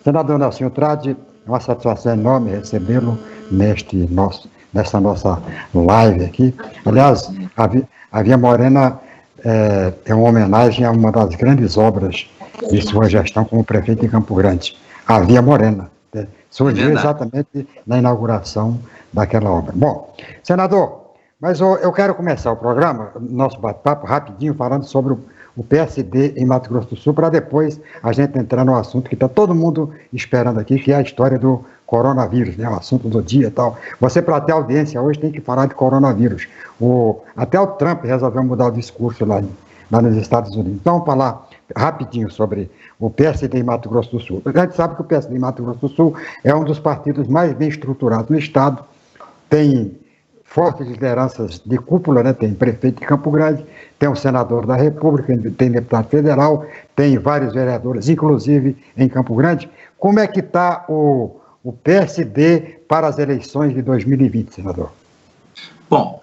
Senador Nelsinho Trade, é uma satisfação enorme recebê-lo nessa nossa live aqui. Aliás, a Via Morena é uma homenagem a uma das grandes obras de sua gestão como prefeito de Campo Grande, a Via Morena. Surgiu exatamente na inauguração daquela obra. Bom, senador, mas eu quero começar o programa, nosso bate-papo, rapidinho, falando sobre o PSD em Mato Grosso do Sul, para depois a gente entrar no assunto que está todo mundo esperando aqui, que é a história do coronavírus, né? O assunto do dia e tal. Você, para ter audiência hoje, tem que falar de coronavírus. Até o Trump resolveu mudar o discurso lá nos Estados Unidos. Então, falar rapidinho sobre o PSD em Mato Grosso do Sul. A gente sabe que o PSD em Mato Grosso do Sul é um dos partidos mais bem estruturados no Estado, tem fortes lideranças de cúpula, né? Tem prefeito de Campo Grande, tem um senador da República, tem deputado federal, tem vários vereadores, inclusive em Campo Grande. Como é que está o PSD para as eleições de 2020, senador? Bom,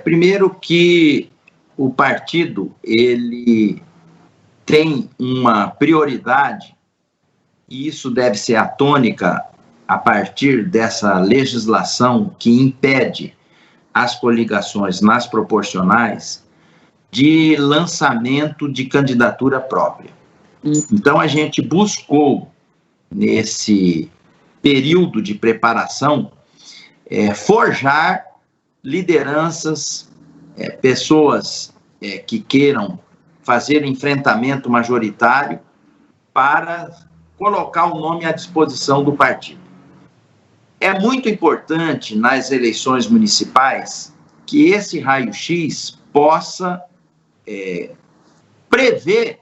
primeiro que o partido, ele tem uma prioridade, e isso deve ser a tônica a partir dessa legislação que impede as coligações nas proporcionais, de lançamento de candidatura própria. Então, a gente buscou, nesse período de preparação, forjar lideranças, pessoas que queiram fazer enfrentamento majoritário para colocar o nome à disposição do partido. É muito importante nas eleições municipais que esse raio-x possa prever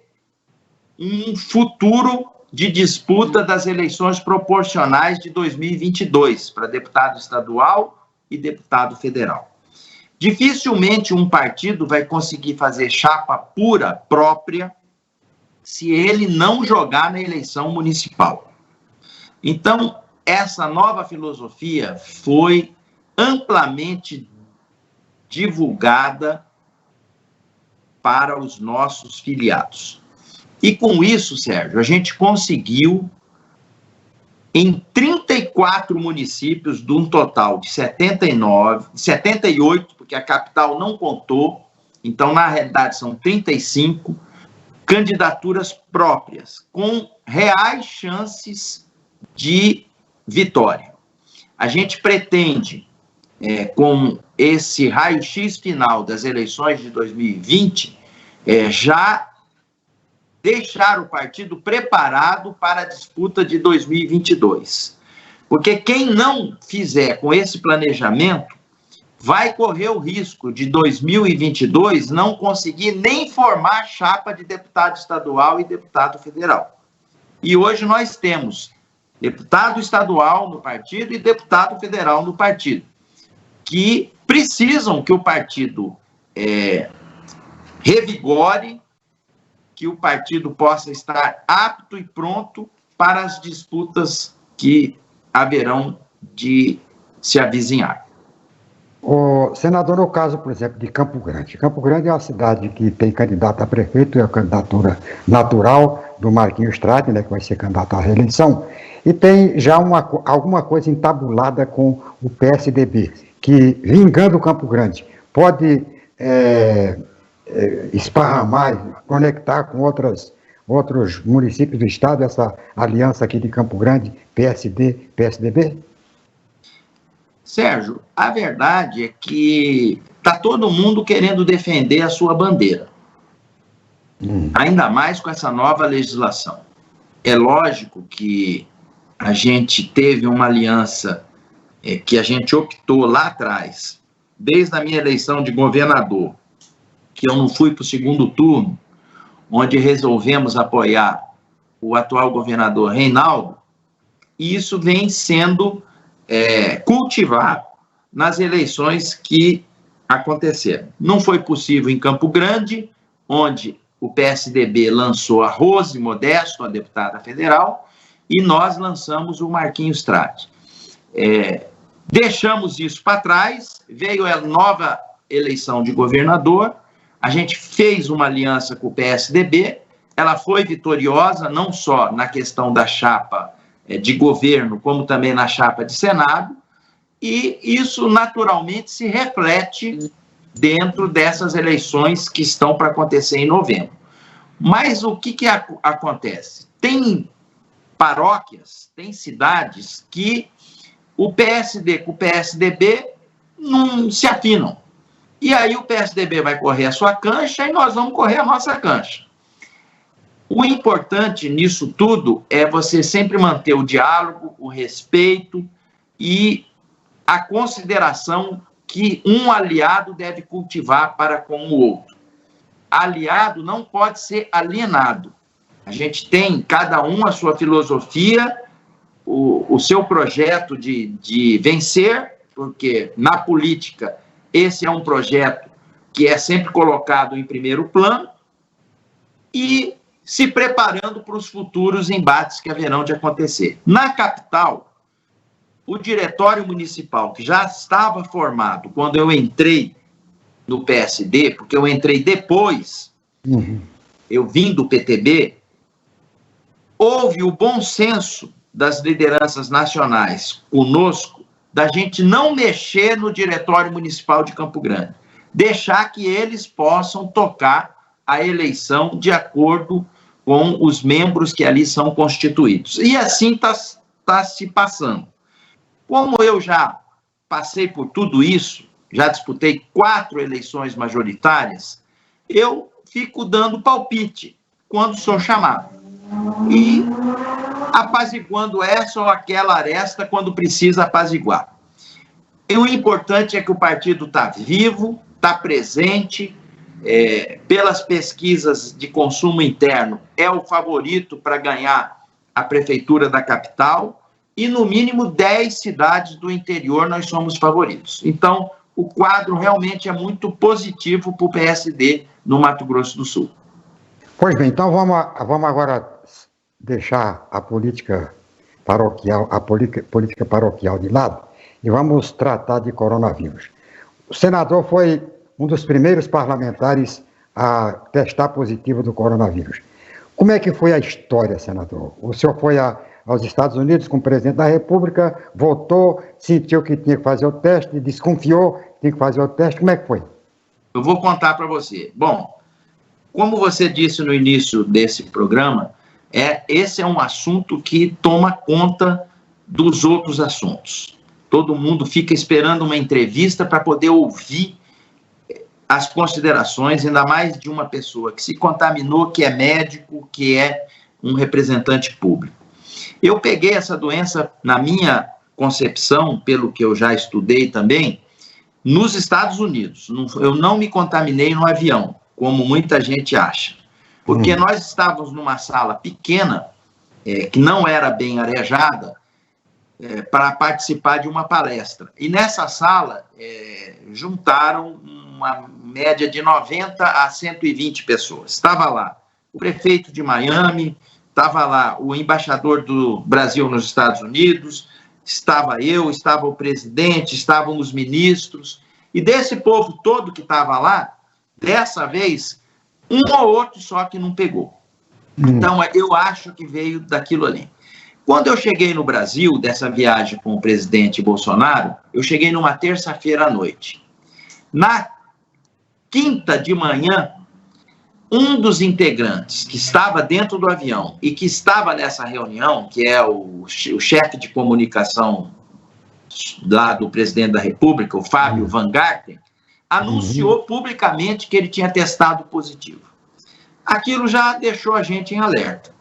um futuro de disputa das eleições proporcionais de 2022 para deputado estadual e deputado federal. Dificilmente um partido vai conseguir fazer chapa pura, própria, se ele não jogar na eleição municipal. Então, essa nova filosofia foi amplamente divulgada para os nossos filiados. E com isso, Sérgio, a gente conseguiu, em 34 municípios, de um total de 78, porque a capital não contou, então, na realidade, são 35, candidaturas próprias, com reais chances de vitória. A gente pretende, com esse raio-x final das eleições de 2020, já deixar o partido preparado para a disputa de 2022. Porque quem não fizer com esse planejamento vai correr o risco de 2022 não conseguir nem formar chapa de deputado estadual e deputado federal. E hoje nós temos deputado estadual no partido e deputado federal no partido, que precisam que o partido revigore, que o partido possa estar apto e pronto para as disputas que haverão de se avizinhar. Senador, no caso, por exemplo, de Campo Grande. Campo Grande é uma cidade que tem candidato a prefeito, é a candidatura natural do Marquinhos Trade, né, que vai ser candidato à reeleição, e tem já alguma coisa entabulada com o PSDB, que, vingando o Campo Grande, pode esparramar, conectar com outros municípios do estado, essa aliança aqui de Campo Grande, PSD, PSDB? Sérgio, a verdade é que está todo mundo querendo defender a sua bandeira. Ainda mais com essa nova legislação. É lógico que a gente teve uma aliança que a gente optou lá atrás, desde a minha eleição de governador, que eu não fui para o segundo turno, onde resolvemos apoiar o atual governador Reinaldo, e isso vem sendo cultivado nas eleições que aconteceram. Não foi possível em Campo Grande, onde o PSDB lançou a Rose Modesto, a deputada federal, e nós lançamos o Marquinhos Trade. Deixamos isso para trás, veio a nova eleição de governador, a gente fez uma aliança com o PSDB, ela foi vitoriosa, não só na questão da chapa de governo, como também na chapa de Senado, e isso naturalmente se reflete dentro dessas eleições que estão para acontecer em novembro. Mas o que acontece? Tem paróquias, tem cidades que o PSD com o PSDB não se afinam. E aí o PSDB vai correr a sua cancha e nós vamos correr a nossa cancha. O importante nisso tudo é você sempre manter o diálogo, o respeito e a consideração que um aliado deve cultivar para com o outro. Aliado não pode ser alienado. A gente tem, cada um, a sua filosofia, o seu projeto de vencer, porque na política esse é um projeto que é sempre colocado em primeiro plano, e se preparando para os futuros embates que haverão de acontecer. Na capital, o diretório municipal, que já estava formado quando eu entrei no PSD, porque eu entrei depois, eu vim do PTB, houve o bom senso das lideranças nacionais conosco, da gente não mexer no diretório municipal de Campo Grande, deixar que eles possam tocar a eleição de acordo com os membros que ali são constituídos. E assim está se passando. Como eu já passei por tudo isso, já disputei 4 eleições majoritárias, eu fico dando palpite quando sou chamado. E apaziguando essa ou aquela aresta quando precisa apaziguar. E o importante é que o partido está vivo, está presente, pelas pesquisas de consumo interno, é o favorito para ganhar a prefeitura da capital, e no mínimo 10 cidades do interior nós somos favoritos. Então, o quadro realmente é muito positivo para o PSD no Mato Grosso do Sul. Pois bem, então vamos agora deixar a política paroquial de lado e vamos tratar de coronavírus. O senador foi um dos primeiros parlamentares a testar positivo do coronavírus. Como é que foi a história, senador? O senhor foi aos Estados Unidos com o presidente da República, votou, sentiu que tinha que fazer o teste, desconfiou que tinha que fazer o teste. Como é que foi? Eu vou contar para você. Bom, como você disse no início desse programa, esse é um assunto que toma conta dos outros assuntos. Todo mundo fica esperando uma entrevista para poder ouvir as considerações, ainda mais de uma pessoa que se contaminou, que é médico, que é um representante público. Eu peguei essa doença, na minha concepção, pelo que eu já estudei também, nos Estados Unidos. Eu não me contaminei no avião, como muita gente acha. Porque nós estávamos numa sala pequena, que não era bem arejada, para participar de uma palestra. E nessa sala, juntaram uma média de 90 a 120 pessoas. Estava lá o prefeito de Miami, estava lá o embaixador do Brasil nos Estados Unidos, estava eu, estava o presidente, estavam os ministros, e desse povo todo que estava lá, dessa vez, um ou outro só que não pegou. Então, eu acho que veio daquilo ali. Quando eu cheguei no Brasil, dessa viagem com o presidente Bolsonaro, eu cheguei numa terça-feira à noite. Na quinta de manhã, um dos integrantes que estava dentro do avião e que estava nessa reunião, que é o chefe de comunicação lá do presidente da República, o Fábio Van Garten, anunciou publicamente que ele tinha testado positivo. Aquilo já deixou a gente em alerta.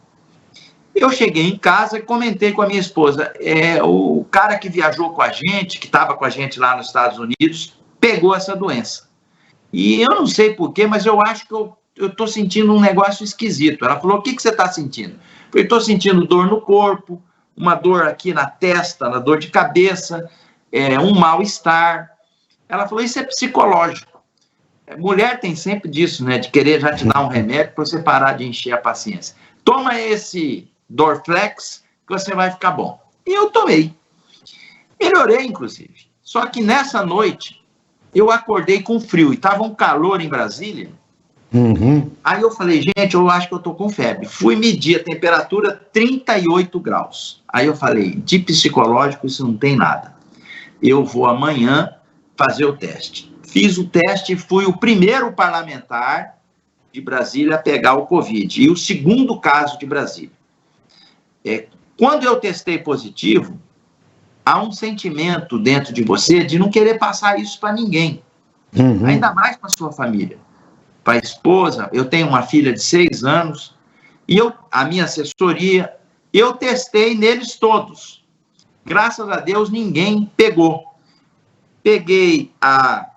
Eu cheguei em casa e comentei com a minha esposa, o cara que viajou com a gente, que estava com a gente lá nos Estados Unidos, pegou essa doença. E eu não sei porquê, mas eu acho que eu estou sentindo um negócio esquisito. Ela falou, o que você está sentindo? Eu falei, estou sentindo dor no corpo, uma dor aqui na testa, uma dor de cabeça, um mal-estar. Ela falou, isso é psicológico. Mulher tem sempre disso, né, de querer já te dar um remédio para você parar de encher a paciência. Toma esse Dorflex que você vai ficar bom. E eu tomei. Melhorei, inclusive. Só que nessa noite, eu acordei com frio. E estava um calor em Brasília. Uhum. Aí eu falei, gente, eu acho que eu tô com febre. Fui medir a temperatura 38 graus. Aí eu falei, de psicológico isso não tem nada. Eu vou amanhã fazer o teste. Fiz o teste e fui o primeiro parlamentar de Brasília a pegar o Covid e o segundo caso de Brasília. Quando eu testei positivo, há um sentimento dentro de você de não querer passar isso para ninguém, ainda mais para sua família, para a esposa. Eu tenho uma filha de 6 anos e a minha assessoria, eu testei neles todos. Graças a Deus, ninguém pegou. Peguei a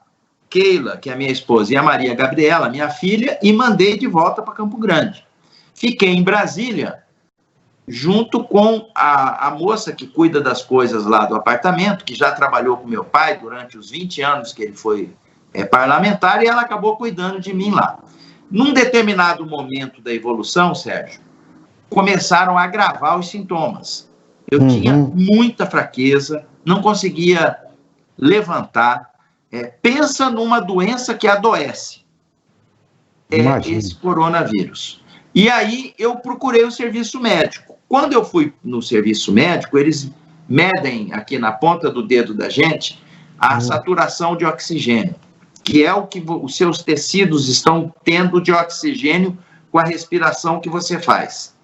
Keila, que é a minha esposa, e a Maria Gabriela, minha filha, e mandei de volta para Campo Grande. Fiquei em Brasília, junto com a moça que cuida das coisas lá do apartamento, que já trabalhou com meu pai durante os 20 anos que ele foi parlamentar, e ela acabou cuidando de mim lá. Num determinado momento da evolução, Sérgio, começaram a agravar os sintomas. Eu tinha muita fraqueza, não conseguia levantar. Pensa numa doença que adoece. Esse coronavírus. E aí eu procurei o serviço médico. Quando eu fui no serviço médico, eles medem aqui na ponta do dedo da gente a saturação de oxigênio, que é o que os seus tecidos estão tendo de oxigênio com a respiração que você faz.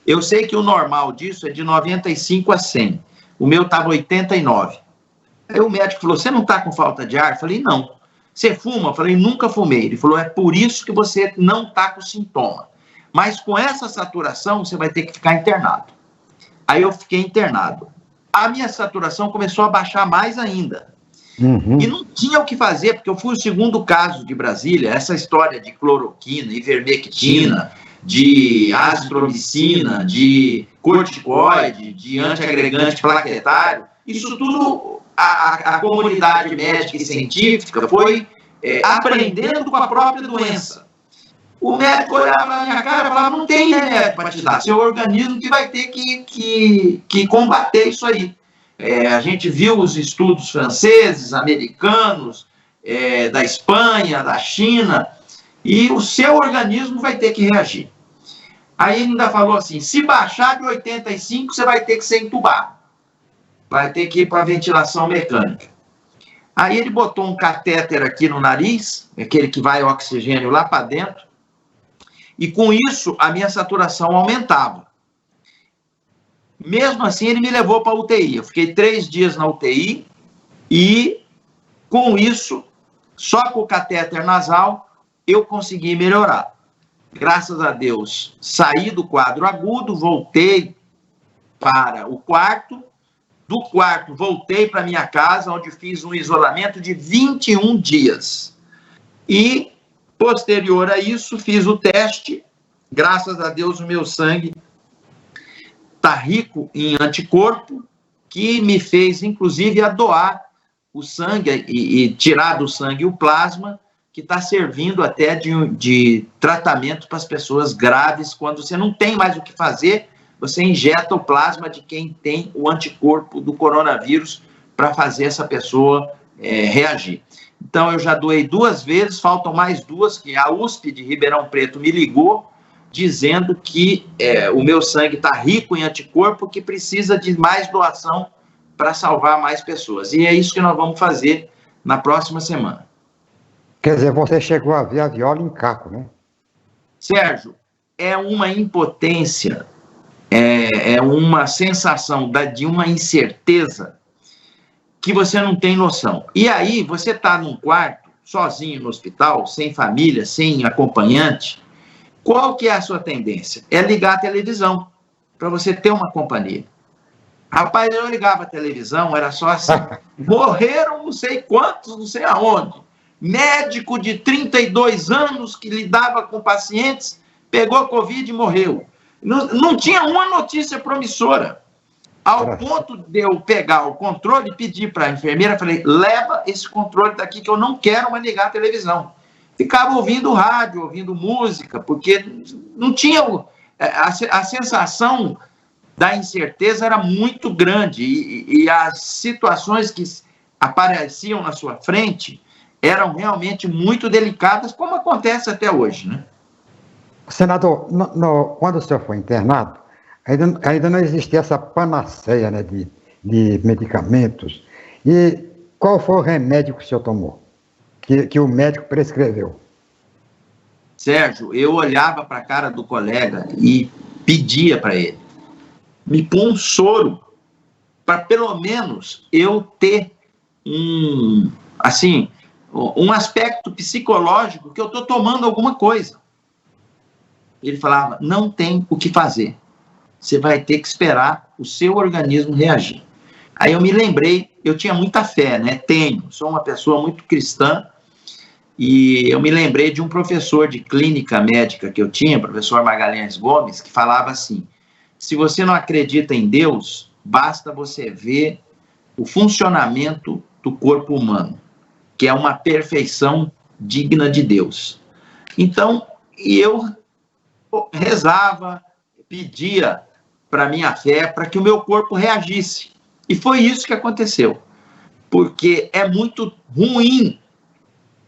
Eu sei que o normal disso é de 95 a 100. O meu estava 89. Aí o médico falou, você não está com falta de ar? Eu falei, não. Você fuma? Eu falei, nunca fumei. Ele falou, é por isso que você não está com sintoma. Mas com essa saturação, você vai ter que ficar internado. Aí eu fiquei internado. A minha saturação começou a baixar mais ainda. E não tinha o que fazer, porque eu fui o segundo caso de Brasília. Essa história de cloroquina, ivermectina, de azitromicina, de corticoide, de antiagregante plaquetário, isso tudo a comunidade médica e científica foi aprendendo com a própria doença. O médico olhava na minha cara e falava, não tem remédio para te dar, seu organismo que vai ter que combater isso aí. A gente viu os estudos franceses, americanos, da Espanha, da China, e o seu organismo vai ter que reagir. Aí ele ainda falou assim, se baixar de 85, você vai ter que ser entubado. Vai ter que ir para a ventilação mecânica. Aí ele botou um catéter aqui no nariz, aquele que vai oxigênio lá para dentro, e com isso a minha saturação aumentava. Mesmo assim, ele me levou para a UTI. Eu fiquei 3 dias na UTI e, com isso, só com o catéter nasal, eu consegui melhorar. Graças a Deus, saí do quadro agudo, voltei para o quarto. Do quarto, voltei para minha casa, onde fiz um isolamento de 21 dias. E, posterior a isso, fiz o teste. Graças a Deus, o meu sangue está rico em anticorpo, que me fez, inclusive, a doar o sangue e tirar do sangue o plasma, que está servindo até de tratamento para as pessoas graves. Quando você não tem mais o que fazer, você injeta o plasma de quem tem o anticorpo do coronavírus para fazer essa pessoa reagir. Então, eu já doei 2 vezes, faltam mais 2, que a USP de Ribeirão Preto me ligou, dizendo que o meu sangue está rico em anticorpo, que precisa de mais doação para salvar mais pessoas. E é isso que nós vamos fazer na próxima semana. Quer dizer, você chegou a ver a viola em caco, né? Sérgio, é uma impotência, é uma sensação de uma incerteza que você não tem noção. E aí, você está num quarto, sozinho no hospital, sem família, sem acompanhante. Qual que é a sua tendência? É ligar a televisão, para você ter uma companhia. Rapaz, eu ligava a televisão, era só assim, morreram não sei quantos, não sei aonde. Médico de 32 anos que lidava com pacientes, pegou Covid e morreu. Não tinha uma notícia promissora. Ao ponto de eu pegar o controle e pedir para a enfermeira, falei, leva esse controle daqui que eu não quero mais ligar a televisão. Ficava ouvindo rádio, ouvindo música, porque não tinha... A sensação da incerteza era muito grande e as situações que apareciam na sua frente eram realmente muito delicadas, como acontece até hoje, né? Senador, quando o senhor foi internado, ainda não existia essa panaceia, né, de medicamentos. E qual foi o remédio que o senhor tomou? Que o médico prescreveu? Sérgio, eu olhava para a cara do colega e pedia para ele, me põe um soro, para pelo menos eu ter um aspecto psicológico que eu estou tomando alguma coisa. Ele falava, não tem o que fazer. Você vai ter que esperar o seu organismo reagir. Aí eu me lembrei, eu tinha muita fé, né? Sou uma pessoa muito cristã, e eu me lembrei de um professor de clínica médica que eu tinha, professor Magalhães Gomes, que falava assim, se você não acredita em Deus, basta você ver o funcionamento do corpo humano, que é uma perfeição digna de Deus. Então, eu rezava, pedia para minha fé, para que o meu corpo reagisse. E foi isso que aconteceu. Porque é muito ruim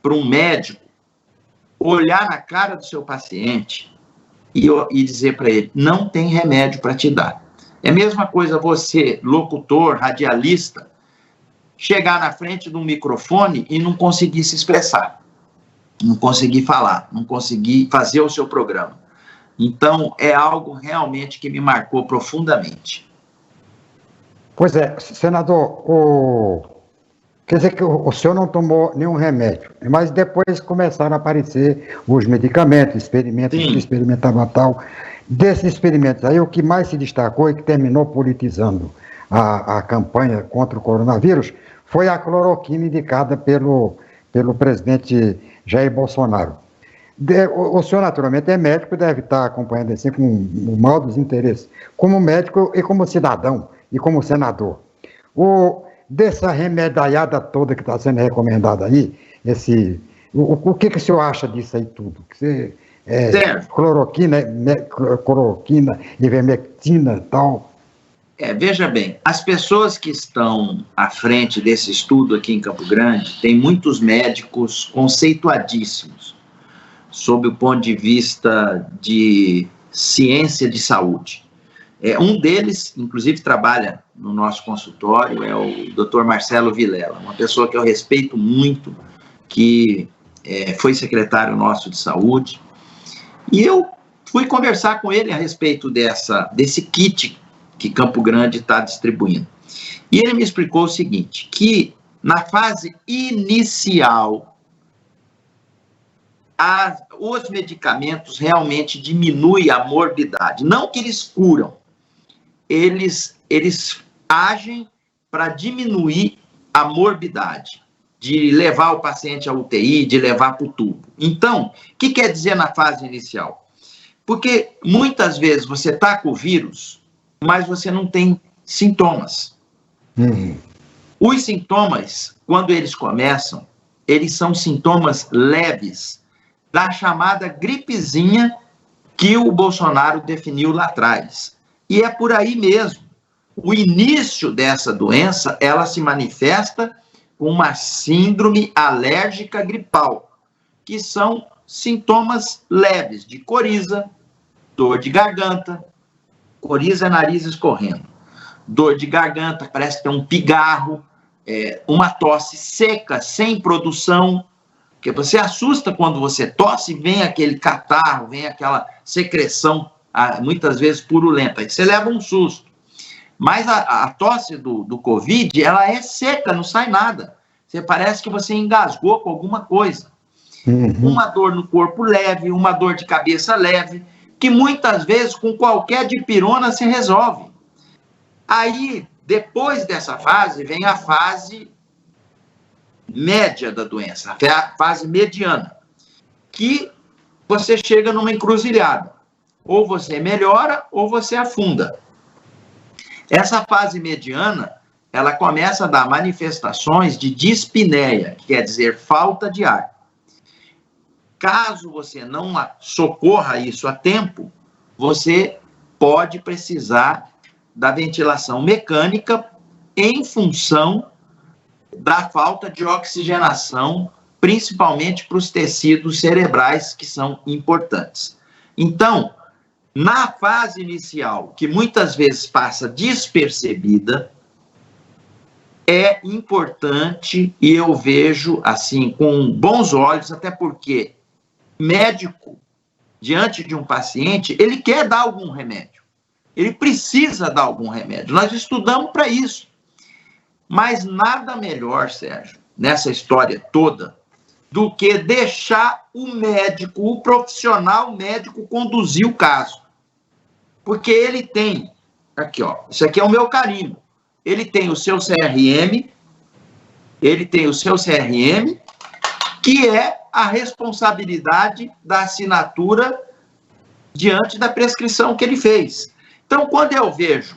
para um médico olhar na cara do seu paciente e dizer para ele, não tem remédio para te dar. É a mesma coisa você, locutor, radialista, chegar na frente de um microfone e não conseguir se expressar, não conseguir falar, não conseguir fazer o seu programa. Então, é algo realmente que me marcou profundamente. Pois é, senador, quer dizer que o senhor não tomou nenhum remédio, mas depois começaram a aparecer os medicamentos, experimentos que experimentavam tal. Desses experimentos aí, o que mais se destacou e que terminou politizando a campanha contra o coronavírus foi a cloroquina indicada pelo presidente Jair Bolsonaro. O senhor, naturalmente, é médico, deve estar acompanhando assim com o maior dos interesses, como médico e como cidadão e como senador. Dessa remedaiada toda que está sendo recomendada aí, o que o senhor acha disso aí tudo? Cloroquina, ivermectina e tal. Veja bem, as pessoas que estão à frente desse estudo aqui em Campo Grande, tem muitos médicos conceituadíssimos, sob o ponto de vista de ciência de saúde. Um deles, inclusive, trabalha no nosso consultório, é o Dr. Marcelo Vilela, uma pessoa que eu respeito muito, que foi secretário nosso de saúde, e eu fui conversar com ele a respeito desse kit que Campo Grande está distribuindo. E ele me explicou o seguinte, que na fase inicial, os medicamentos realmente diminuem a morbidade. Não que eles curam, eles agem para diminuir a morbidade, de levar o paciente à UTI, de levar para o tubo. Então, o que quer dizer na fase inicial? Porque muitas vezes você está com o vírus, mas você não tem sintomas. Os sintomas, quando eles começam, eles são sintomas leves da chamada gripezinha que o Bolsonaro definiu lá atrás. E é por aí mesmo. O início dessa doença, ela se manifesta com uma síndrome alérgica gripal, que são sintomas leves de coriza, dor de garganta, coriza é nariz escorrendo, dor de garganta, parece que tem um pigarro, uma tosse seca, sem produção, porque você assusta quando você tosse, vem aquele catarro, vem aquela secreção, muitas vezes purulenta, aí você leva um susto. Mas a tosse do Covid, ela é seca, não sai nada. Parece que você engasgou com alguma coisa. Uma dor no corpo leve, uma dor de cabeça leve, que muitas vezes com qualquer dipirona se resolve. Aí, depois dessa fase, vem a fase média da doença, a fase mediana, que você chega numa encruzilhada. Ou você melhora, ou você afunda. Essa fase mediana, ela começa a dar manifestações de dispneia, que quer dizer falta de ar. Caso você não socorra isso a tempo, você pode precisar da ventilação mecânica em função da falta de oxigenação principalmente para os tecidos cerebrais, que são importantes. Então, na fase inicial, que muitas vezes passa despercebida, é importante, e eu vejo assim com bons olhos, até porque médico, diante de um paciente, ele quer dar algum remédio. Ele precisa dar algum remédio. Nós estudamos para isso. Mas nada melhor, Sérgio, nessa história toda, do que deixar o médico, o profissional médico, conduzir o caso. Porque ele tem, aqui ó, isso aqui é o meu carimbo, ele tem o seu CRM, que é a responsabilidade da assinatura diante da prescrição que ele fez. Então, quando eu vejo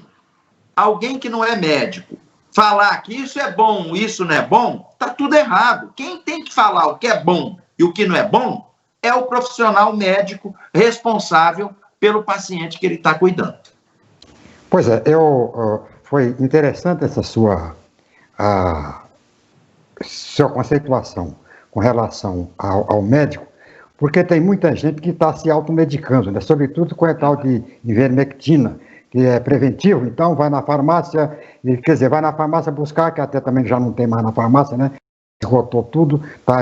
alguém que não é médico falar que isso é bom, isso não é bom, está tudo errado. Quem tem que falar o que é bom e o que não é bom é o profissional médico responsável pelo paciente que ele está cuidando. Pois é, foi interessante essa sua conceituação com relação ao médico, porque tem muita gente que está se automedicando, né? Sobretudo com a tal de ivermectina, que é preventivo, então vai na farmácia, quer dizer, vai na farmácia buscar, que até também já não tem mais na farmácia, né? Esgotou tudo, está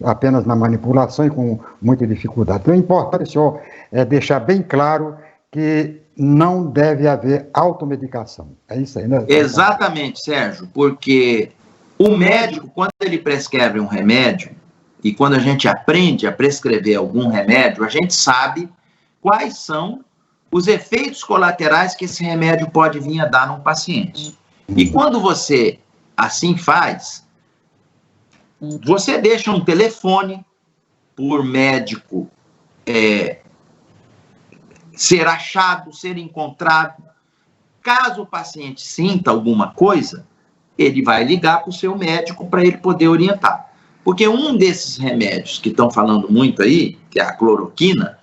apenas na manipulação e com muita dificuldade. Então é importante o senhor deixar bem claro que não deve haver automedicação. É isso aí, né? Exatamente, Sérgio, porque o médico, quando ele prescreve um remédio, e quando a gente aprende a prescrever algum remédio, a gente sabe quais são os efeitos colaterais que esse remédio pode vir a dar num paciente. E quando você assim faz, você deixa um telefone por médico ser achado, ser encontrado. Caso o paciente sinta alguma coisa, ele vai ligar para o seu médico para ele poder orientar. Porque um desses remédios que estão falando muito aí, que é a cloroquina,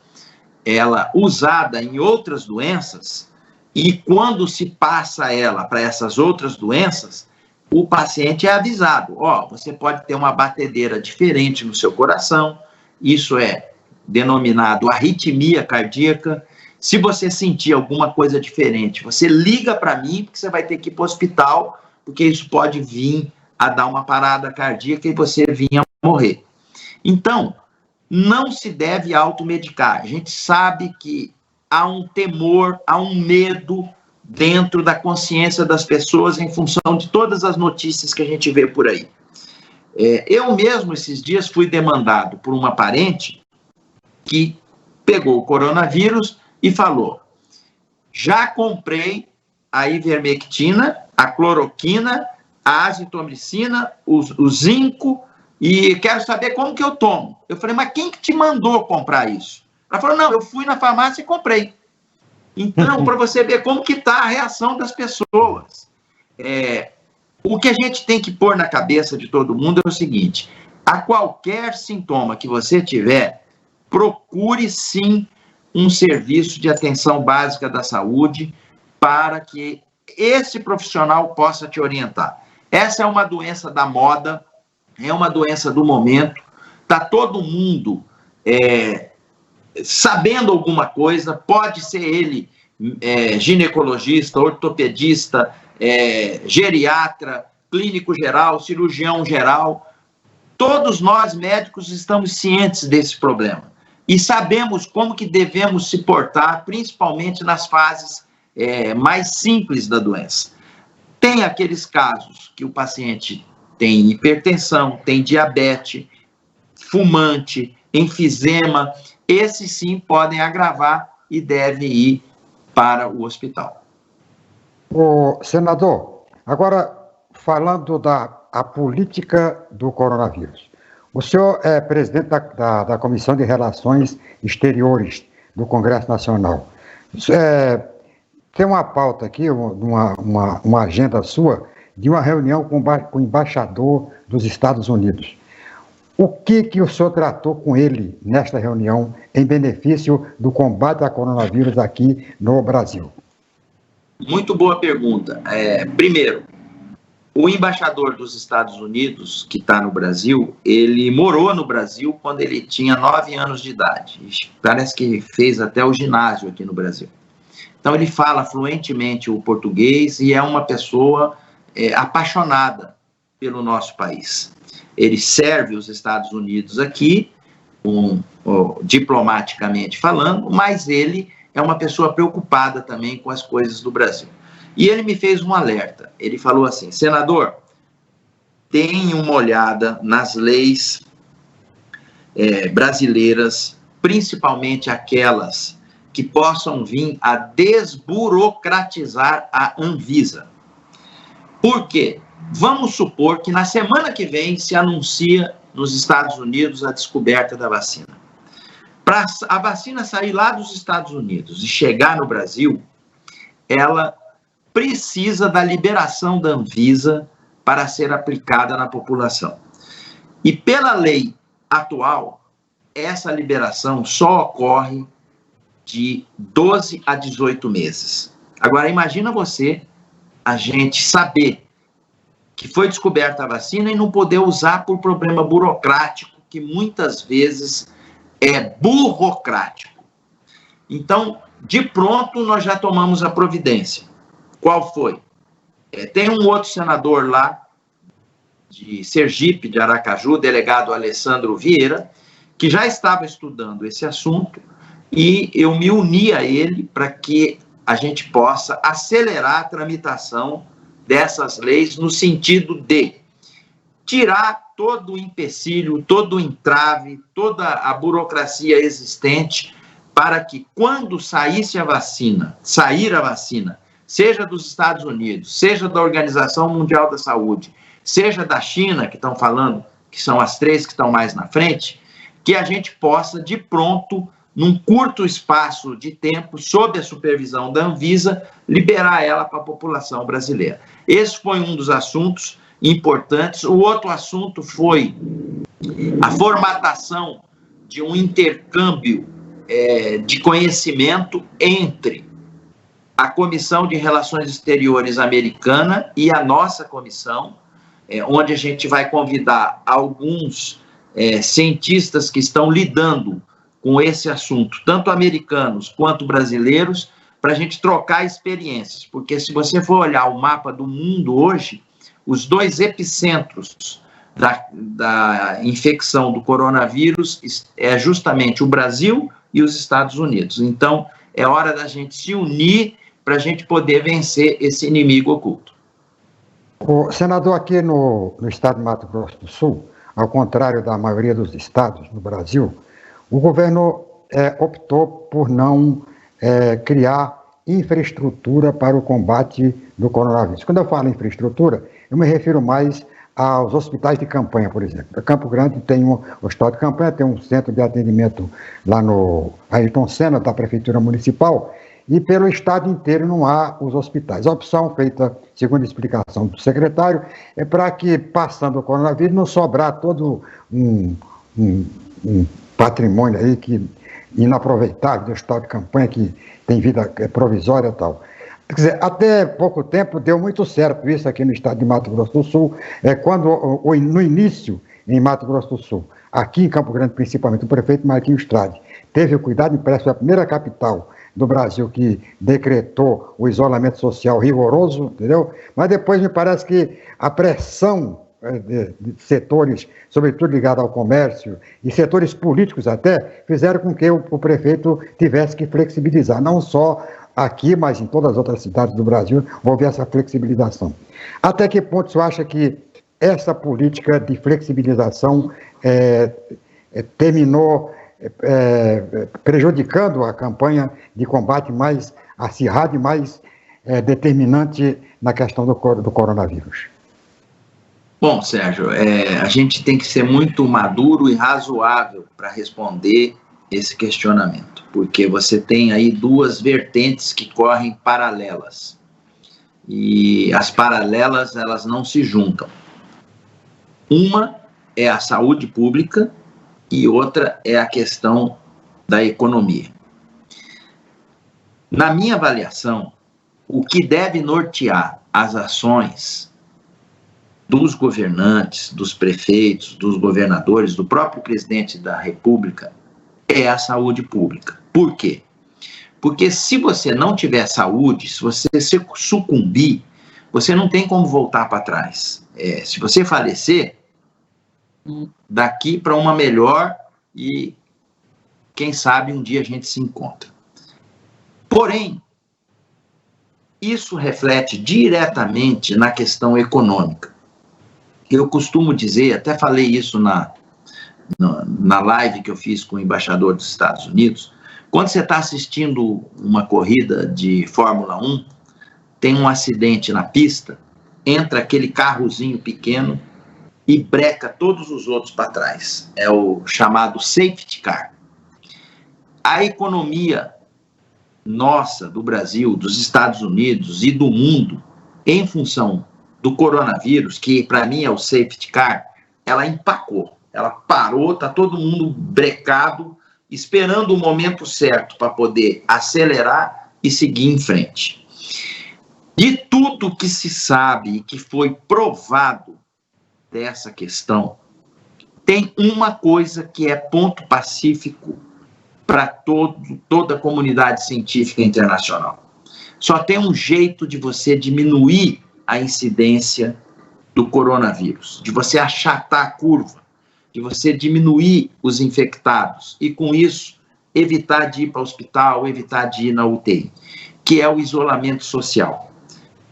ela usada em outras doenças, e quando se passa ela para essas outras doenças, o paciente é avisado, você pode ter uma batedeira diferente no seu coração, isso é denominado arritmia cardíaca. Se você sentir alguma coisa diferente, você liga para mim, porque você vai ter que ir para o hospital, porque isso pode vir a dar uma parada cardíaca e você vinha morrer. Então, não se deve automedicar. A gente sabe que há um temor, há um medo dentro da consciência das pessoas em função de todas as notícias que a gente vê por aí. Eu mesmo, esses dias, fui demandado por uma parente que pegou o coronavírus e falou: já comprei a ivermectina, a cloroquina, a azitromicina, o zinco, e quero saber como que eu tomo. Eu falei, mas quem que te mandou comprar isso? Ela falou, não, eu fui na farmácia e comprei. Então, para você ver como que está a reação das pessoas. O que a gente tem que pôr na cabeça de todo mundo é o seguinte: a qualquer sintoma que você tiver, procure sim um serviço de atenção básica da saúde para que esse profissional possa te orientar. Essa é uma doença da moda, é uma doença do momento, está todo mundo sabendo alguma coisa, pode ser ele ginecologista, ortopedista, geriatra, clínico geral, cirurgião geral. Todos nós médicos estamos cientes desse problema e sabemos como que devemos se portar, principalmente nas fases mais simples da doença. Tem aqueles casos que o paciente tem hipertensão, tem diabetes, fumante, enfisema, esses sim podem agravar e devem ir para o hospital. Senador, agora falando da política do coronavírus. O senhor é presidente da Comissão de Relações Exteriores do Congresso Nacional. Tem uma pauta aqui, uma agenda sua, de uma reunião com o embaixador dos Estados Unidos. O que o senhor tratou com ele nesta reunião em benefício do combate ao coronavírus aqui no Brasil? Muito boa pergunta. Primeiro, O embaixador dos Estados Unidos, que está no Brasil, ele morou no Brasil quando ele tinha 9 anos de idade. Parece que fez até o ginásio aqui no Brasil. Então, ele fala fluentemente o português e é uma pessoa apaixonada pelo nosso país. Ele serve os Estados Unidos aqui, diplomaticamente falando, mas ele é uma pessoa preocupada também com as coisas do Brasil. E ele me fez um alerta. Ele falou assim: senador, deem uma olhada nas leis brasileiras, principalmente aquelas que possam vir a desburocratizar a Anvisa. Por quê? Vamos supor que na semana que vem se anuncia nos Estados Unidos a descoberta da vacina. Para a vacina sair lá dos Estados Unidos e chegar no Brasil, ela precisa da liberação da Anvisa para ser aplicada na população. E pela lei atual, essa liberação só ocorre de 12 a 18 meses. Agora, imagina você, a gente saber que foi descoberta a vacina e não poder usar por problema burocrático, que muitas vezes é burocrático. Então, de pronto, nós já tomamos a providência. Qual foi? Tem um outro senador lá, de Sergipe, de Aracaju, delegado Alessandro Vieira, que já estava estudando esse assunto, e eu me uni a ele para que a gente possa acelerar a tramitação dessas leis no sentido de tirar todo o empecilho, todo o entrave, toda a burocracia existente, para que quando sair a vacina, seja dos Estados Unidos, seja da Organização Mundial da Saúde, seja da China, que estão falando que são as 3 que estão mais na frente, que a gente possa, de pronto, num curto espaço de tempo, sob a supervisão da Anvisa, liberar ela para a população brasileira. Esse foi um dos assuntos importantes. O outro assunto foi a formatação de um intercâmbio de conhecimento entre a Comissão de Relações Exteriores americana e a nossa comissão, onde a gente vai convidar alguns cientistas que estão lidando com esse assunto, tanto americanos quanto brasileiros, para a gente trocar experiências, porque se você for olhar o mapa do mundo hoje, os 2 epicentros da infecção do coronavírus é justamente o Brasil e os Estados Unidos. Então, é hora da gente se unir para a gente poder vencer esse inimigo oculto. O senador, aqui no estado de Mato Grosso do Sul, ao contrário da maioria dos estados no Brasil, o governo optou por não criar infraestrutura para o combate do coronavírus. Quando eu falo infraestrutura, eu me refiro mais aos hospitais de campanha, por exemplo. Campo Grande tem um hospital de campanha, tem um centro de atendimento lá no Ayrton Senna, da Prefeitura Municipal, e pelo estado inteiro não há os hospitais. A opção feita, segundo a explicação do secretário, é para que, passando o coronavírus, não sobrar todo um patrimônio aí inaproveitável do hospital de campanha, que tem vida provisória e tal. Quer dizer, até pouco tempo deu muito certo isso aqui no estado de Mato Grosso do Sul, quando no início, em Mato Grosso do Sul, aqui em Campo Grande principalmente, o prefeito Marquinhos Trade teve o cuidado, parece foi a primeira capital do Brasil que decretou o isolamento social rigoroso, entendeu? Mas depois me parece que a pressão de setores, sobretudo ligados ao comércio, e setores políticos até, fizeram com que o prefeito tivesse que flexibilizar, não só aqui, mas em todas as outras cidades do Brasil, houve essa flexibilização. Até que ponto o senhor acha que essa política de flexibilização terminou prejudicando a campanha de combate mais acirrada e mais determinante na questão do coronavírus? Bom, Sérgio, a gente tem que ser muito maduro e razoável para responder esse questionamento, porque você tem aí 2 vertentes que correm paralelas, e as paralelas, elas não se juntam. Uma é a saúde pública e outra é a questão da economia. Na minha avaliação, o que deve nortear as ações dos governantes, dos prefeitos, dos governadores, do próprio presidente da República, é a saúde pública. Por quê? Porque se você não tiver saúde, se você sucumbir, você não tem como voltar para trás. Se você falecer, daqui para uma melhor e, quem sabe, um dia a gente se encontra. Porém, isso reflete diretamente na questão econômica. Eu costumo dizer, até falei isso na live que eu fiz com o embaixador dos Estados Unidos, quando você está assistindo uma corrida de Fórmula 1, tem um acidente na pista, entra aquele carrozinho pequeno e breca todos os outros para trás. É o chamado safety car. A economia nossa, do Brasil, dos Estados Unidos e do mundo, em função do coronavírus, que para mim é o safety car, ela empacou, ela parou, está todo mundo brecado, esperando o momento certo para poder acelerar e seguir em frente. De tudo que se sabe e que foi provado dessa questão, tem uma coisa que é ponto pacífico para toda a comunidade científica internacional. Só tem um jeito de você diminuir a incidência do coronavírus, de você achatar a curva, de você diminuir os infectados e, com isso, evitar de ir para o hospital, evitar de ir na UTI, que é o isolamento social.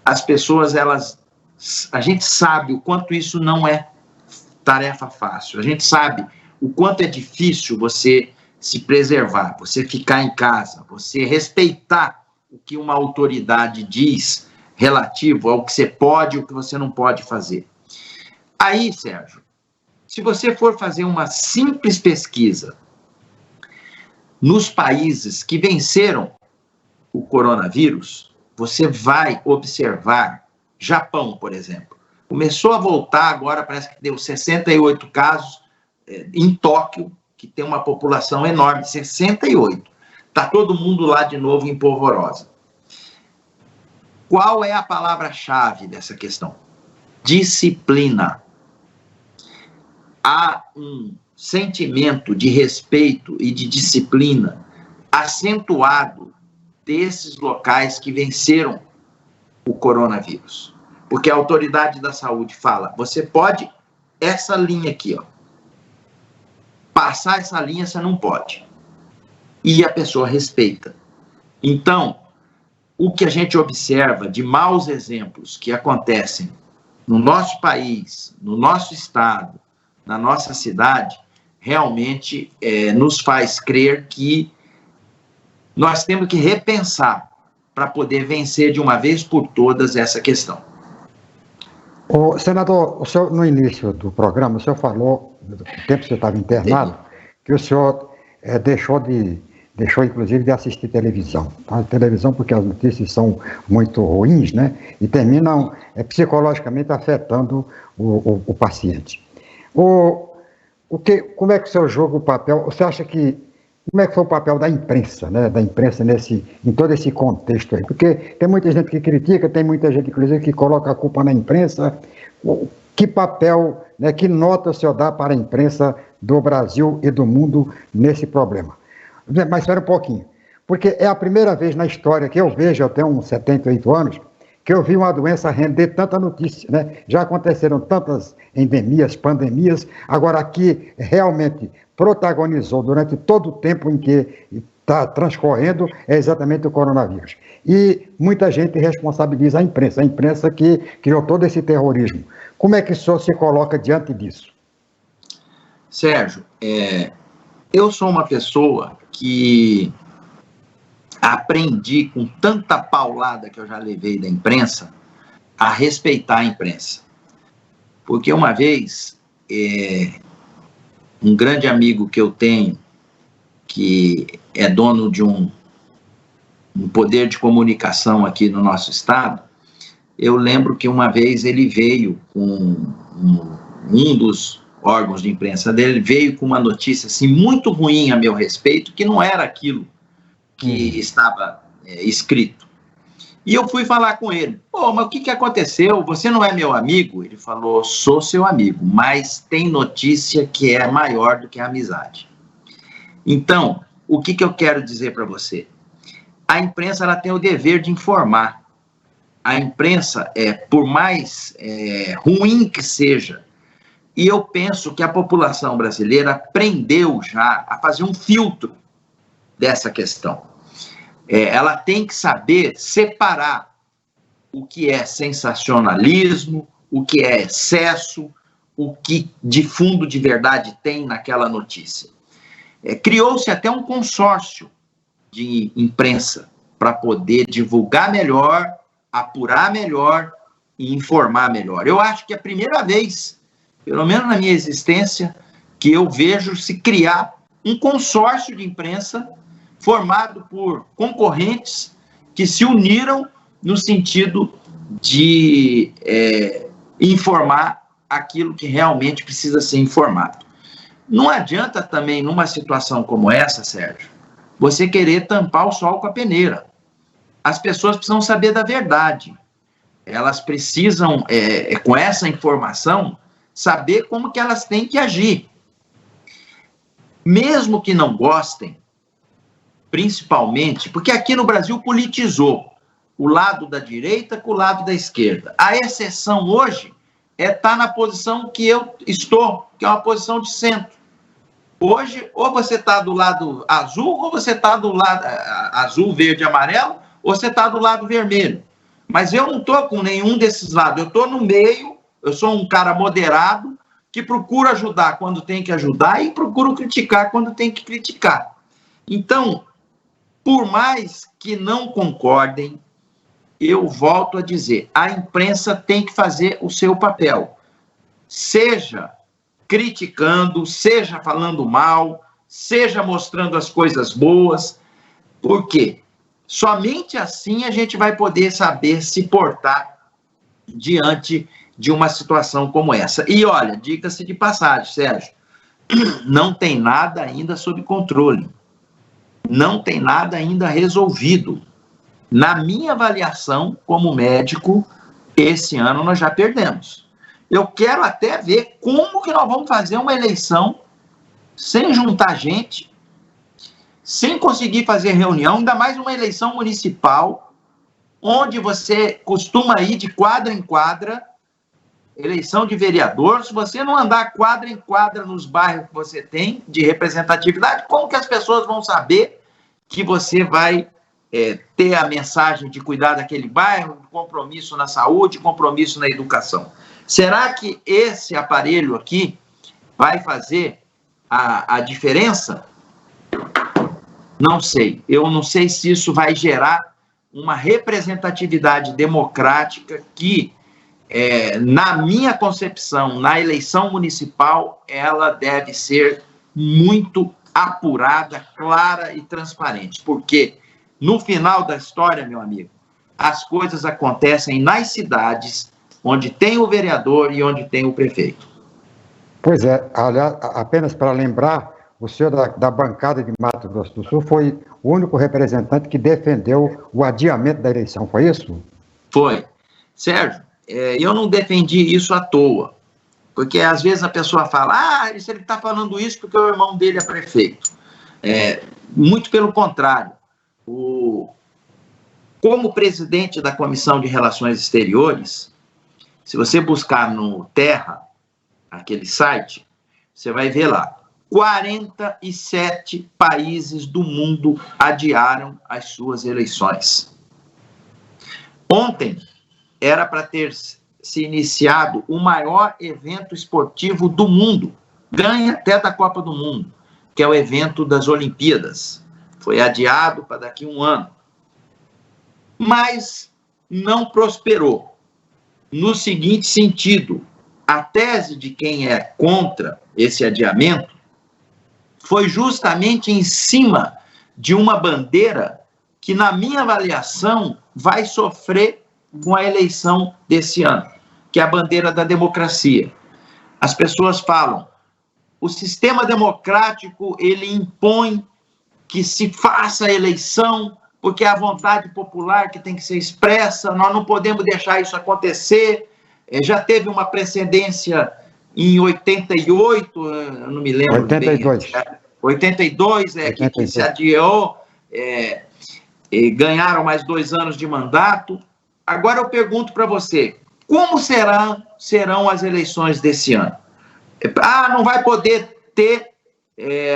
As pessoas, a gente sabe o quanto isso não é tarefa fácil, a gente sabe o quanto é difícil você se preservar, você ficar em casa, você respeitar o que uma autoridade diz relativo ao que você pode e o que você não pode fazer. Aí, Sérgio, se você for fazer uma simples pesquisa nos países que venceram o coronavírus, você vai observar, Japão, por exemplo, começou a voltar agora, parece que deu 68 casos em Tóquio, que tem uma população enorme, 68. Está todo mundo lá de novo em polvorosa. Qual é a palavra-chave dessa questão? Disciplina. Há um sentimento de respeito e de disciplina acentuado desses locais que venceram o coronavírus. Porque a autoridade da saúde fala, você pode, essa linha aqui, ó, passar essa linha você não pode. E a pessoa respeita. Então, o que a gente observa de maus exemplos que acontecem no nosso país, no nosso estado, na nossa cidade, realmente nos faz crer que nós temos que repensar para poder vencer de uma vez por todas essa questão. Senador, o senhor, no início do programa, o senhor falou, no tempo que você estava internado, que o senhor deixou, inclusive, de assistir televisão. Tá? Televisão porque as notícias são muito ruins, né? E terminam psicologicamente afetando o paciente. Como é que o senhor julga o papel? Você acha que... Como é que foi o papel da imprensa, né? Da imprensa em todo esse contexto aí? Porque tem muita gente que critica, tem muita gente, inclusive, que coloca a culpa na imprensa. Que papel, né, que nota o senhor dá para a imprensa do Brasil e do mundo nesse problema? Mas espera um pouquinho, porque é a primeira vez na história que eu vejo, eu tenho uns 78 anos, que eu vi uma doença render tanta notícia, né? Já aconteceram tantas endemias, pandemias, agora aqui realmente protagonizou durante todo o tempo em que está transcorrendo é exatamente o coronavírus. E muita gente responsabiliza a imprensa que criou todo esse terrorismo. Como é que o senhor se coloca diante disso? Sérgio, eu sou uma pessoa que aprendi com tanta paulada que eu já levei da imprensa a respeitar a imprensa. Porque uma vez, um grande amigo que eu tenho, que é dono de um poder de comunicação aqui no nosso estado, eu lembro que uma vez ele veio com um dos órgãos de imprensa dele, veio com uma notícia assim, muito ruim a meu respeito, que não era aquilo que estava escrito. E eu fui falar com ele. Pô, mas o que aconteceu? Você não é meu amigo? Ele falou, sou seu amigo, mas tem notícia que é maior do que a amizade. Então, o que eu quero dizer para você? A imprensa ela tem o dever de informar. A imprensa, por mais ruim que seja, e eu penso que a população brasileira aprendeu já a fazer um filtro dessa questão. Ela tem que saber separar o que é sensacionalismo, o que é excesso, o que de fundo de verdade tem naquela notícia. Criou-se até um consórcio de imprensa para poder divulgar melhor, apurar melhor e informar melhor. Eu acho que é a primeira vez, pelo menos na minha existência, que eu vejo se criar um consórcio de imprensa formado por concorrentes que se uniram no sentido de informar aquilo que realmente precisa ser informado. Não adianta também, numa situação como essa, Sérgio, você querer tampar o sol com a peneira. As pessoas precisam saber da verdade. Elas precisam, com essa informação, saber como que elas têm que agir. Mesmo que não gostem, principalmente, porque aqui no Brasil politizou o lado da direita com o lado da esquerda. A exceção hoje estar na posição que eu estou, que é uma posição de centro. Hoje, ou você está do lado azul, ou você está do lado azul, verde, amarelo, ou você está do lado vermelho. Mas eu não estou com nenhum desses lados. Eu estou no meio, eu sou um cara moderado, que procura ajudar quando tem que ajudar e procuro criticar quando tem que criticar. Então, por mais que não concordem, eu volto a dizer, a imprensa tem que fazer o seu papel. Seja criticando, seja falando mal, seja mostrando as coisas boas. Por quê? Somente assim a gente vai poder saber se portar diante de uma situação como essa. E olha, diga-se de passagem, Sérgio, não tem nada ainda sob controle. Não tem nada ainda resolvido. Na minha avaliação como médico, esse ano nós já perdemos. Eu quero até ver como que nós vamos fazer uma eleição sem juntar gente, sem conseguir fazer reunião, ainda mais uma eleição municipal, onde você costuma ir de quadra em quadra, eleição de vereador. Se você não andar quadra em quadra nos bairros que você tem de representatividade, como que as pessoas vão saber que você vai ter a mensagem de cuidar daquele bairro, compromisso na saúde, compromisso na educação? Será que esse aparelho aqui vai fazer a diferença? Não sei. Eu não sei se isso vai gerar uma representatividade democrática que, na minha concepção, na eleição municipal, ela deve ser muito apurada, clara e transparente. Porque, no final da história, meu amigo, as coisas acontecem nas cidades onde tem o vereador e onde tem o prefeito. Pois é, aliás, apenas para lembrar, o senhor da bancada de Mato Grosso do Sul foi o único representante que defendeu o adiamento da eleição, foi isso? Foi. Sérgio, eu não defendi isso à toa, porque às vezes a pessoa fala, ele está falando isso porque o irmão dele é prefeito. Muito pelo contrário. Como presidente da Comissão de Relações Exteriores, se você buscar no Terra, aquele site, você vai ver lá, 47 países do mundo adiaram as suas eleições. Ontem era para ter se iniciado o maior evento esportivo do mundo, ganha até da Copa do Mundo, que é o evento das Olimpíadas. Foi adiado para daqui a um ano. Mas não prosperou. No seguinte sentido, a tese de quem é contra esse adiamento foi justamente em cima de uma bandeira que, na minha avaliação, vai sofrer com a eleição desse ano, que é a bandeira da democracia. As pessoas falam, o sistema democrático, ele impõe que se faça a eleição porque é a vontade popular que tem que ser expressa, nós não podemos deixar isso acontecer. Já teve uma precedência em 88, eu não me lembro 82. bem. 82, 82. Que se adiou, e ganharam mais 2 anos de mandato. Agora eu pergunto para você, como serão as eleições desse ano? Não vai poder ter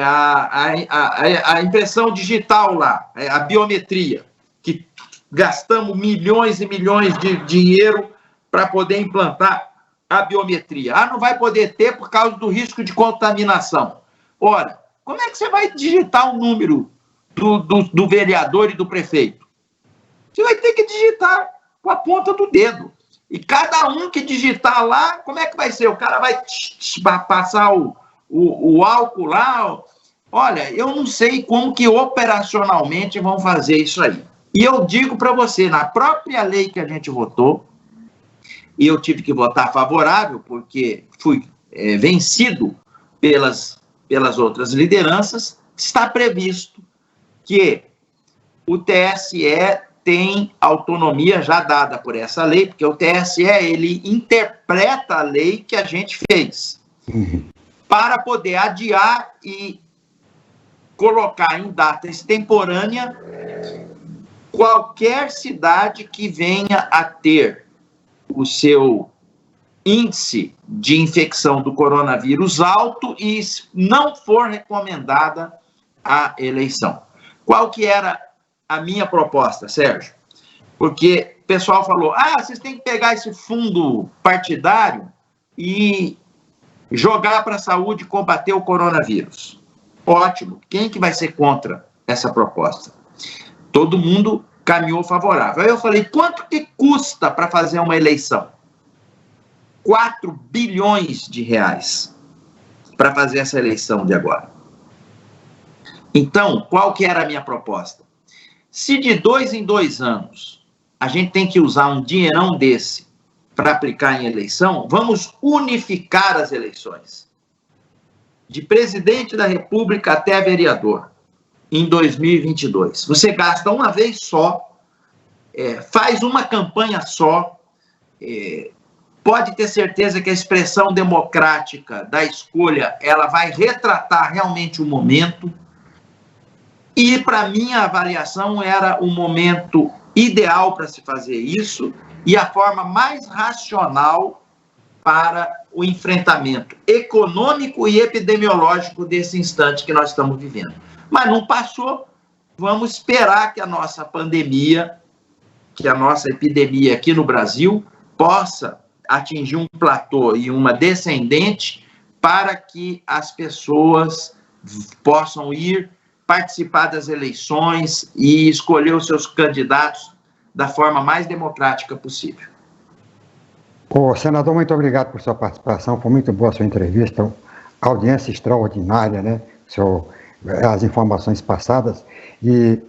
a impressão digital lá, a biometria, que gastamos milhões e milhões de dinheiro para poder implantar a biometria. Não vai poder ter por causa do risco de contaminação. Ora, como é que você vai digitar o número do vereador e do prefeito? Você vai ter que digitar com a ponta do dedo. E cada um que digitar lá, como é que vai ser? O cara vai passar o álcool lá? Olha, eu não sei como que operacionalmente vão fazer isso aí. E eu digo para você, na própria lei que a gente votou, e eu tive que votar favorável, porque fui vencido pelas outras lideranças, está previsto que o TSE tem autonomia já dada por essa lei, porque o TSE, ele interpreta a lei que a gente fez, para poder adiar e colocar em data extemporânea qualquer cidade que venha a ter o seu índice de infecção do coronavírus alto e não for recomendada a eleição. Qual que era a minha proposta, Sérgio? Porque o pessoal falou, vocês têm que pegar esse fundo partidário e jogar para a saúde e combater o coronavírus. Ótimo. Quem que vai ser contra essa proposta? Todo mundo caminhou favorável. Aí eu falei, quanto que custa para fazer uma eleição? 4 bilhões de reais para fazer essa eleição de agora. Então, qual que era a minha proposta? Se de 2 em 2 anos a gente tem que usar um dinheirão desse para aplicar em eleição, vamos unificar as eleições. De presidente da República até vereador, em 2022. Você gasta uma vez só, faz uma campanha só, pode ter certeza que a expressão democrática da escolha, ela vai retratar realmente o momento. E, para mim, a avaliação era o momento ideal para se fazer isso e a forma mais racional para o enfrentamento econômico e epidemiológico desse instante que nós estamos vivendo. Mas não passou, vamos esperar que a nossa pandemia, que a nossa epidemia aqui no Brasil, possa atingir um platô e uma descendente para que as pessoas possam ir participar das eleições e escolher os seus candidatos da forma mais democrática possível. Senador, muito obrigado por sua participação, foi muito boa a sua entrevista, audiência extraordinária, né? As informações passadas, e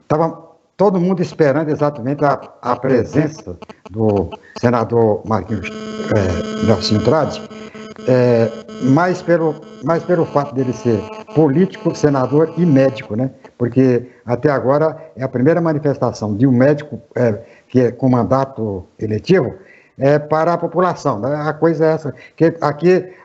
estava todo mundo esperando exatamente a presença do senador Marquinhos Nelson Andrade, mais pelo fato dele ser político, senador e médico, né? Porque até agora é a primeira manifestação de um médico que é com mandato eletivo para a população, né? A coisa é essa, que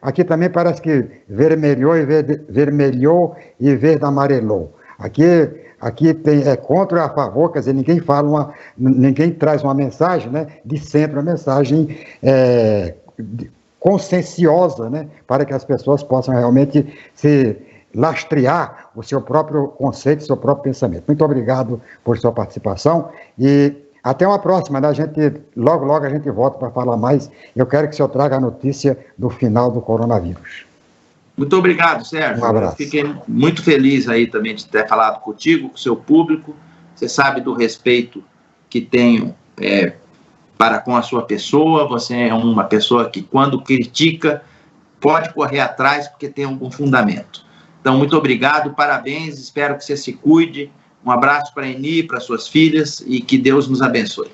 aqui também parece que vermelhou e verde amarelou. Aqui tem contra e a favor, quer dizer, ninguém traz uma mensagem, né, de centro, uma mensagem conscienciosa, né, para que as pessoas possam realmente se lastrear o seu próprio conceito, o seu próprio pensamento. Muito obrigado por sua participação e até uma próxima, né? Logo a gente volta para falar mais. Eu quero que o senhor traga a notícia do final do coronavírus. Muito obrigado, Sérgio. Um abraço. Eu fiquei muito feliz aí também de ter falado contigo, com o seu público. Você sabe do respeito que tenho para com a sua pessoa. Você é uma pessoa que, quando critica, pode correr atrás porque tem algum fundamento. Então, muito obrigado, parabéns, espero que você se cuide. Um abraço para a Eni, para suas filhas e que Deus nos abençoe.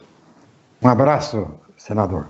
Um abraço, senador.